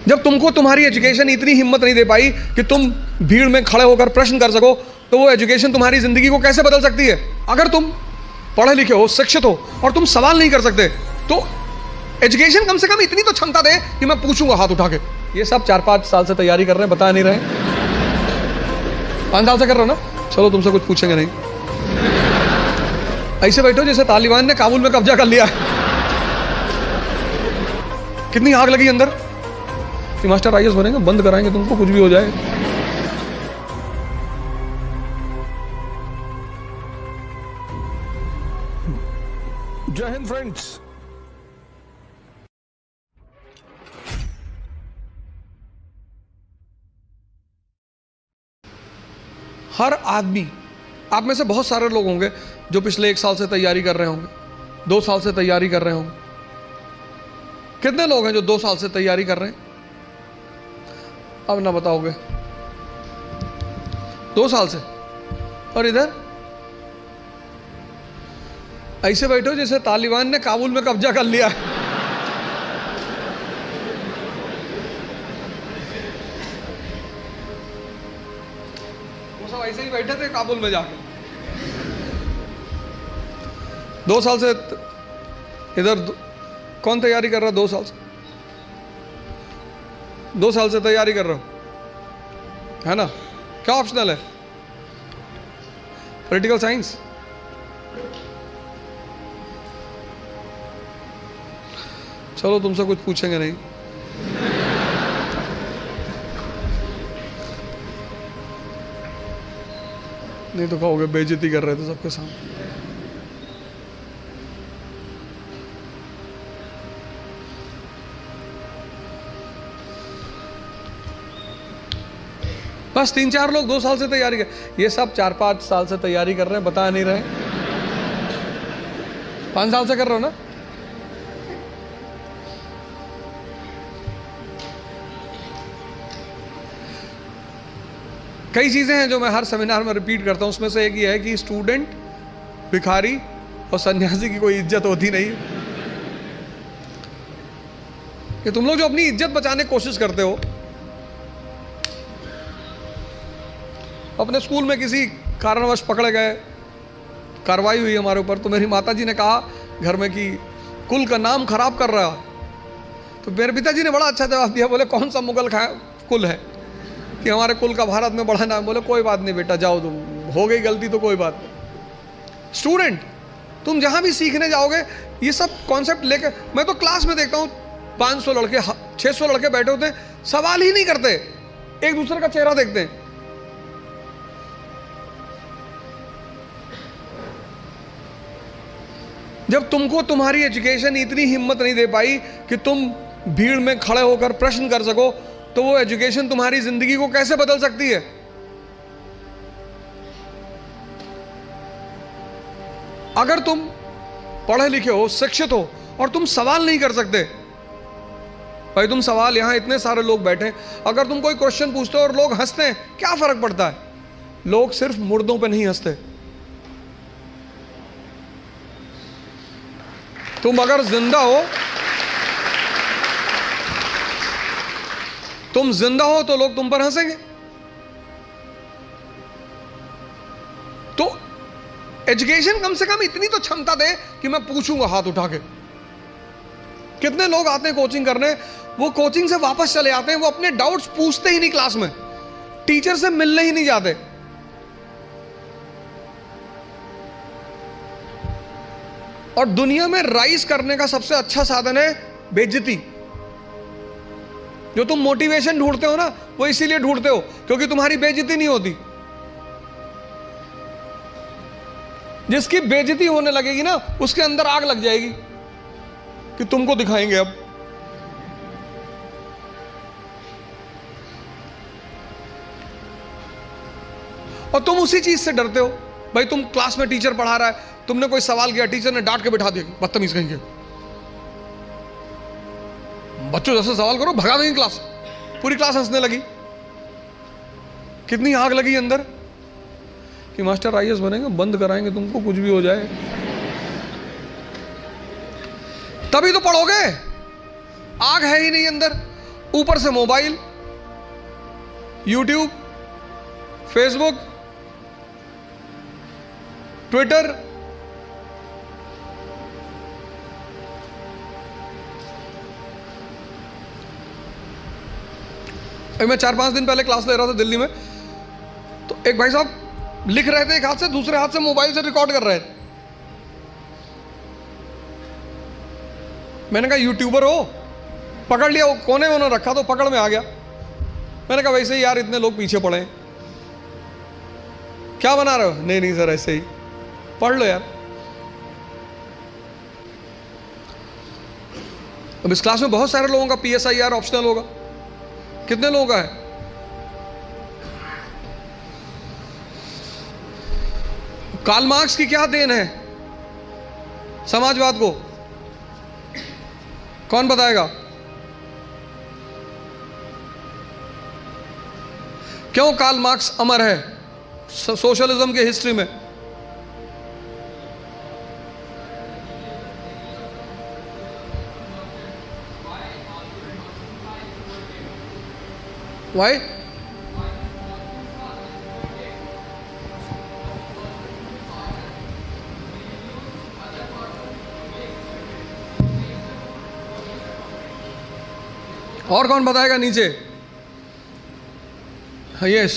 जब तुमको तुम्हारी एजुकेशन इतनी हिम्मत नहीं दे पाई कि तुम भीड़ में खड़े होकर प्रश्न कर सको, तो वो एजुकेशन तुम्हारी जिंदगी को कैसे बदल सकती है? अगर तुम पढ़े लिखे हो, शिक्षित हो और तुम सवाल नहीं कर सकते, तो एजुकेशन कम से कम इतनी तो क्षमता दे कि मैं पूछूंगा हाथ उठा के। ये सब 4-5 साल से तैयारी कर रहे हैं, बता नहीं रहे। 5 साल से कर रहे हो ना, चलो तुमसे कुछ पूछेंगे नहीं। ऐसे बैठो जैसे तालिबान ने काबुल में कब्जा कर लिया। कितनी आग लगी अंदर कि मास्टर आईएएस बनेंगे, बंद कराएंगे तुमको, कुछ भी हो जाए। जय हिंद फ्रेंड्स। हर आदमी, आप में से बहुत सारे लोग होंगे जो पिछले 1 साल से तैयारी कर रहे होंगे, 2 साल से तैयारी कर रहे होंगे। कितने लोग हैं जो 2 साल से तैयारी कर रहे हैं? अब ना बताओगे। 2 साल से। और इधर ऐसे बैठो जैसे तालिबान ने काबुल में कब्जा कर लिया। वो सब ऐसे ही बैठे थे काबुल में जाके। 2 साल से इधर कौन तैयारी कर रहा है? 2 साल से, 2 साल से तैयारी कर रहा हूं, है ना? क्या ऑप्शनल है? Political science. चलो तुमसे कुछ पूछेंगे नहीं। नहीं तो कहोगे बेइज्जती कर रहे थे सबके सामने। बस 3-4 लोग 2 साल से तैयारी कर, ये सब 4-5 साल से तैयारी कर रहे हैं, बता नहीं रहे। 5 साल से कर रहे हो ना? कई चीजें हैं जो मैं हर सेमिनार में रिपीट करता हूं, उसमें से एक ये है कि स्टूडेंट, भिखारी और सन्यासी की कोई इज्जत होती नहीं। कि तुम लोग जो अपनी इज्जत बचाने की कोशिश करते हो, अपने स्कूल में किसी कारणवश पकड़े गए, कार्रवाई हुई हमारे ऊपर, तो मेरी माताजी ने कहा घर में कि कुल का नाम खराब कर रहा। तो मेरे पिताजी ने बड़ा अच्छा जवाब दिया, बोले कौन सा मुगल कुल है कि हमारे कुल का भारत में बड़ा नाम? बोले कोई बात नहीं बेटा, जाओ, तुम हो गई गलती तो कोई बात नहीं। स्टूडेंट, तुम जहां भी सीखने जाओगे ये सब कॉन्सेप्ट लेकर, मैं तो क्लास में देखता हूं 500 लड़के, 600 लड़के बैठे होते हैं, सवाल ही नहीं करते, एक दूसरे का चेहरा देखते हैं। जब तुमको तुम्हारी एजुकेशन इतनी हिम्मत नहीं दे पाई कि तुम भीड़ में खड़े होकर प्रश्न कर सको, तो वो एजुकेशन तुम्हारी जिंदगी को कैसे बदल सकती है? अगर तुम पढ़े लिखे हो, शिक्षित हो और तुम सवाल नहीं कर सकते, भाई तुम सवाल, यहां इतने सारे लोग बैठे, अगर तुम कोई क्वेश्चन पूछते हो और लोग हंसते हैं, क्या फर्क पड़ता है? लोग सिर्फ मुर्दों पे नहीं हंसते। तुम अगर जिंदा हो, तुम जिंदा हो तो लोग तुम पर हंसेंगे। तो एजुकेशन कम से कम इतनी तो क्षमता दे कि मैं पूछूंगा हाथ उठा के। कितने लोग आते हैं कोचिंग करने, वो कोचिंग से वापस चले आते हैं, वो अपने डाउट्स पूछते ही नहीं क्लास में, टीचर से मिलने ही नहीं जाते। और दुनिया में राइज करने का सबसे अच्छा साधन है बेइज्जती। जो तुम मोटिवेशन ढूंढते हो ना, वो इसीलिए ढूंढते हो क्योंकि तुम्हारी बेइज्जती नहीं होती। जिसकी बेइज्जती होने लगेगी ना, उसके अंदर आग लग जाएगी कि तुमको दिखाएंगे अब। और तुम उसी चीज से डरते हो। भाई तुम क्लास में टीचर पढ़ा रहा है, तुमने कोई सवाल किया, टीचर ने डांट के बिठा दिया, बदतमीज कहेंगे, बच्चों जैसे सवाल करो, भगा देंगे क्लास। पूरी क्लास हंसने लगी। कितनी आग लगी अंदर कि मास्टर आईएएस बनेंगे, बंद कराएंगे तुमको, कुछ भी हो जाए। तभी तो पढ़ोगे, आग है ही नहीं अंदर। ऊपर से मोबाइल, यूट्यूब, फेसबुक, ट्विटर, मैं 4-5 दिन पहले क्लास ले रहा था दिल्ली में, तो एक भाई साहब लिख रहे थे एक हाथ से, दूसरे हाथ से मोबाइल से रिकॉर्ड कर रहे थे। मैंने कहा यूट्यूबर हो? पकड़ लिया, वो कोने में उन्होंने रखा तो पकड़ में आ गया। मैंने कहा वैसे ही यार इतने लोग पीछे पड़े हैं, क्या बना रहे हो? नहीं नहीं सर ऐसे ही, पढ़ लो यार। अब इस क्लास में बहुत सारे लोगों का PSIR ऑप्शनल होगा, कितने लोगों का है? कार्ल मार्क्स की क्या देन है समाजवाद को? कौन बताएगा? क्यों कार्ल मार्क्स अमर है सोशलिज्म के हिस्ट्री में? Why? और कौन बताएगा नीचे? Yes,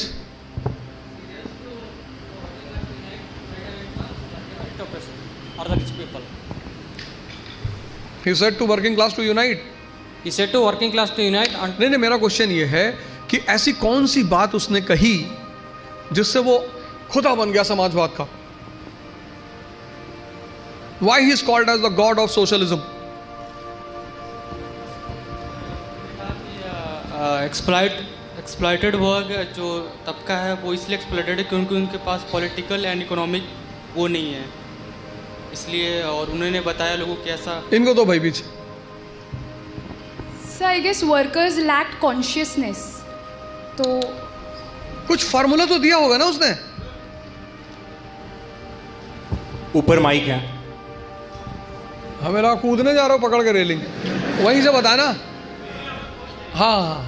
he said to working class to unite. He said to working class to unite. And नहीं, मेरा क्वेश्चन ये है कि ऐसी कौन सी बात उसने कही जिससे वो खुदा बन गया समाजवाद का? Why he is called as the god of socialism? Exploited वर्ग जो तबका है वो इसलिए एक्सप्लॉइटेड है क्योंकि उनके पास पॉलिटिकल एंड इकोनॉमिक वो नहीं है, इसलिए। और उन्होंने बताया लोगों को कैसा। इनको तो भाई पीछे। So I guess workers lacked consciousness. तो कुछ फार्मूला तो दिया होगा ना उसने? ऊपर माइक है। हमें लगा कूदने जा रहा हूं पकड़ के रेलिंग, वहीं से बताना। हाँ,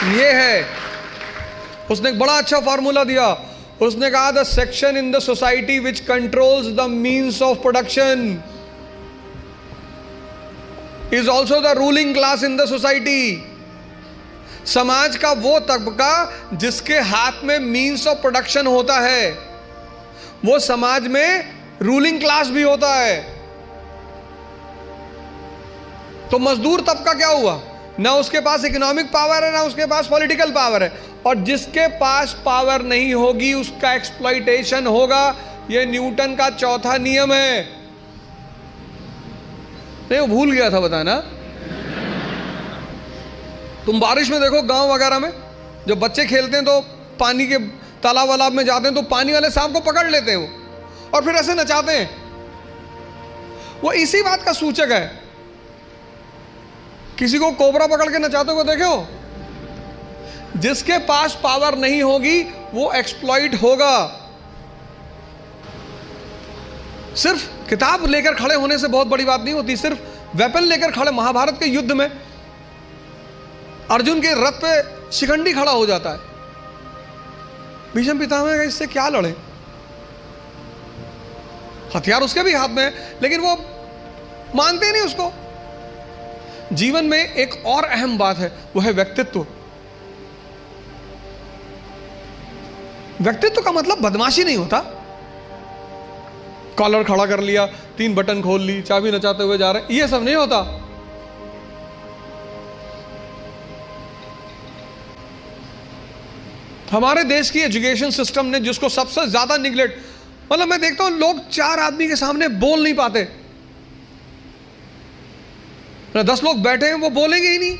ये है, उसने एक बड़ा अच्छा फार्मूला दिया। उसने कहा the section in the society which controls the means of production is also the ruling class in the society. समाज का वो तबका जिसके हाथ में मीन्स ऑफ प्रोडक्शन होता है, वो समाज में रूलिंग क्लास भी होता है। तो मजदूर तबका क्या हुआ? ना उसके पास इकोनॉमिक पावर है, ना उसके पास पॉलिटिकल पावर है, और जिसके पास पावर नहीं होगी उसका एक्सप्लॉइटेशन होगा। यह न्यूटन का चौथा नियम है। नहीं, वो भूल गया था बताना। तुम बारिश में देखो गांव वगैरह में जब बच्चे खेलते हैं तो पानी के तालाब वालाब में जाते हैं तो पानी वाले सांप को पकड़ लेते हैं वो, और फिर ऐसे नचाते हैं। वो इसी बात का सूचक है। किसी को कोबरा पकड़ के नचाते हुए देखे हो? जिसके पास पावर नहीं होगी वो एक्सप्लॉइट होगा। सिर्फ किताब लेकर खड़े होने से बहुत बड़ी बात नहीं होती। सिर्फ वेपन लेकर खड़े, महाभारत के युद्ध में अर्जुन के रथ पे शिखंडी खड़ा हो जाता है। भीष्म पितामह का इससे क्या लड़े? हथियार उसके भी हाथ में है, लेकिन वो मानते नहीं उसको। जीवन में एक और अहम बात है, वो है व्यक्तित्व। व्यक्तित्व का मतलब बदमाशी नहीं होता। कॉलर खड़ा कर लिया, 3 बटन खोल ली, चाबी नचाते हुए जा रहे, ये सब नहीं होता। हमारे देश की एजुकेशन सिस्टम ने जिसको सबसे ज्यादा निगलेक्ट, मतलब मैं देखता हूं लोग 4 आदमी के सामने बोल नहीं पाते। 10 लोग बैठे हैं वो बोलेंगे ही नहीं।